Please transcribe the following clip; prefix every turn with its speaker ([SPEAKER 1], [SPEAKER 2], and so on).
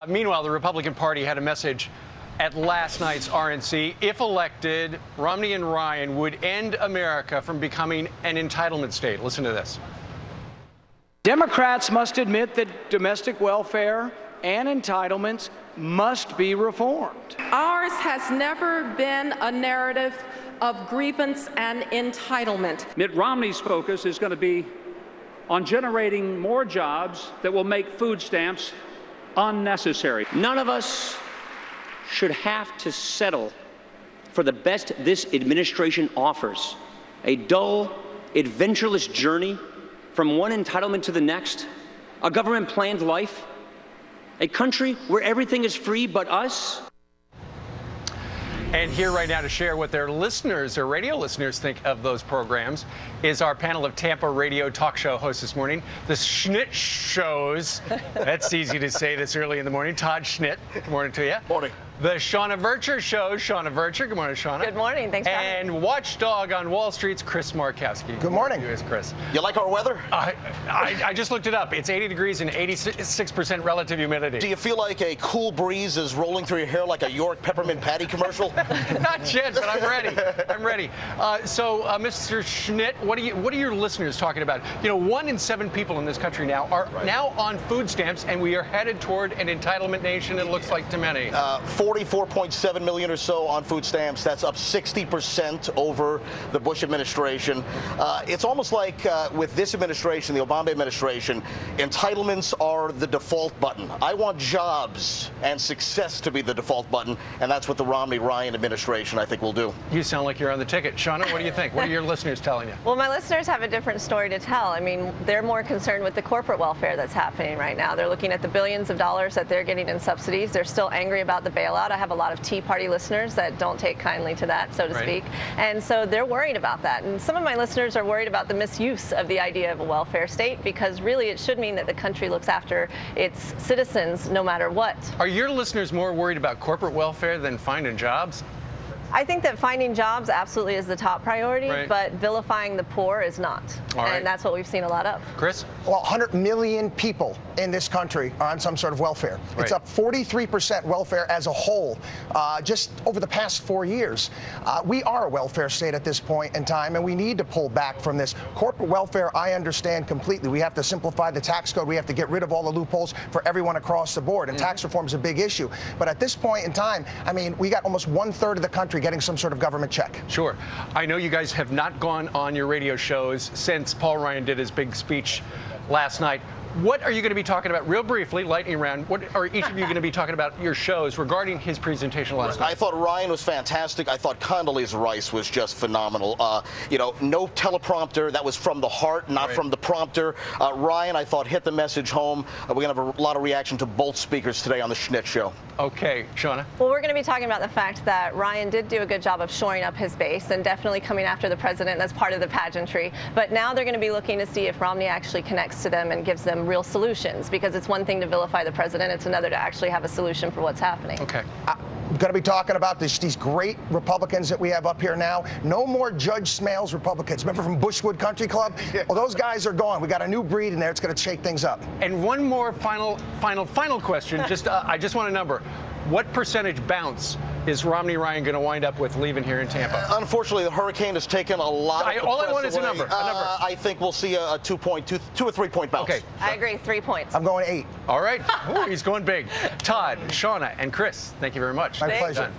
[SPEAKER 1] Meanwhile, the Republican Party had a message at last night's RNC. If elected, Romney and Ryan would end America from becoming an entitlement state. Listen to this.
[SPEAKER 2] Democrats must admit that domestic welfare and entitlements must be reformed.
[SPEAKER 3] Ours has never been a narrative of grievance and entitlement.
[SPEAKER 4] Mitt Romney's focus is going to be on generating more jobs that will make food stamps unnecessary.
[SPEAKER 5] None of us should have to settle for the best this administration offers. A dull, adventureless journey from one entitlement to the next, a government-planned life, a country where everything is free but us.
[SPEAKER 1] And here right now to share what their listeners or radio listeners think of those programs is our panel of Tampa radio talk show hosts this morning, the Schnitt Shows. That's easy to say this early in the morning. Todd Schnitt, good morning to you.
[SPEAKER 6] Morning.
[SPEAKER 1] The Shauna Vircher Show, Shauna Vircher. Good morning, Shauna.
[SPEAKER 7] Good morning. Thanks for having me.
[SPEAKER 1] And Watchdog on Wall Street's Chris Markowski.
[SPEAKER 6] Good morning.
[SPEAKER 1] You, Chris.
[SPEAKER 6] You like our weather?
[SPEAKER 1] I just looked it up. It's 80 degrees and 86% relative humidity.
[SPEAKER 6] Do you feel like a cool breeze is rolling through your hair like a York peppermint patty commercial?
[SPEAKER 1] Not yet, but I'm ready. I'm ready. Mr. Schnitt, what are your listeners talking about? You know, 1 in 7 people in this country now are now on food stamps, and we are headed toward an entitlement nation, it looks like to many.
[SPEAKER 6] 44.7 million or so on food stamps. That's up 60% over the Bush administration. It's almost like with this administration, the Obama administration, entitlements are the default button. I want jobs and success to be the default button, and that's what the Romney-Ryan administration, I think, will do.
[SPEAKER 1] You sound like you're on the ticket. Shauna, what do you think? What are your listeners telling you?
[SPEAKER 7] Well, my listeners have a different story to tell. I mean, they're more concerned with the corporate welfare that's happening right now. They're looking at the billions of dollars that they're getting in subsidies. They're still angry about the bailout. I have a lot of Tea Party listeners that don't take kindly to that, so to speak. And so they're worried about that. And some of my listeners are worried about the misuse of the idea of a welfare state, because really it should mean that the country looks after its citizens no matter what. Are
[SPEAKER 1] your listeners more worried about corporate welfare than finding jobs?
[SPEAKER 7] I think that finding jobs absolutely is the top priority, but vilifying the poor is not. And that's what we've seen a lot of.
[SPEAKER 1] Chris?
[SPEAKER 8] Well, 100 million people in this country are on some sort of welfare. It's up 43% welfare as a whole just over the past 4 years. We are a welfare state at this point in time, and we need to pull back from this. Corporate welfare, I understand completely. We have to simplify the tax code. We have to get rid of all the loopholes for everyone across the board, and tax reform is a big issue. But at this point in time, I mean, we got almost 1/3 of the country getting some sort of government check.
[SPEAKER 1] Sure. I know you guys have not gone on your radio shows since Paul Ryan did his big speech last night. What are you going to be talking about, real briefly, lightning round? What are each of you going to be talking about your shows regarding his presentation last night?
[SPEAKER 6] I thought Ryan was fantastic. I thought Condoleezza Rice was just phenomenal. You know, no teleprompter. That was from the heart, not from the prompter. Ryan, I thought, hit the message home. We're going to have a lot of reaction to both speakers today on the Schnitt Show.
[SPEAKER 1] Okay, Shauna?
[SPEAKER 7] Well, we're going to be talking about the fact that Ryan did do a good job of shoring up his base and definitely coming after the president. That's part of the pageantry. But now they're going to be looking to see if Romney actually connects to them and gives them real solutions, because it's one thing to vilify the president, it's another to actually have a solution for what's happening.
[SPEAKER 1] Okay.
[SPEAKER 8] I'm going to be talking about these great Republicans that we have up here now. No more Judge Smales Republicans. Remember from Bushwood Country Club? Well, those guys are gone. We got a new breed in there. It's going to shake things up.
[SPEAKER 1] And one more final question. I just want a number. What percentage bounce is Romney-Ryan going to wind up with leaving here in Tampa?
[SPEAKER 6] Unfortunately, the hurricane has taken a lot of
[SPEAKER 1] all I want is a number.
[SPEAKER 6] I think we'll see a 2 or 3 point bounce.
[SPEAKER 1] Okay.
[SPEAKER 7] I agree, 3 points.
[SPEAKER 8] I'm going 8.
[SPEAKER 1] All right. Ooh, he's going big. Todd, Shauna, and Chris, thank you very much.
[SPEAKER 8] My pleasure.
[SPEAKER 1] Done.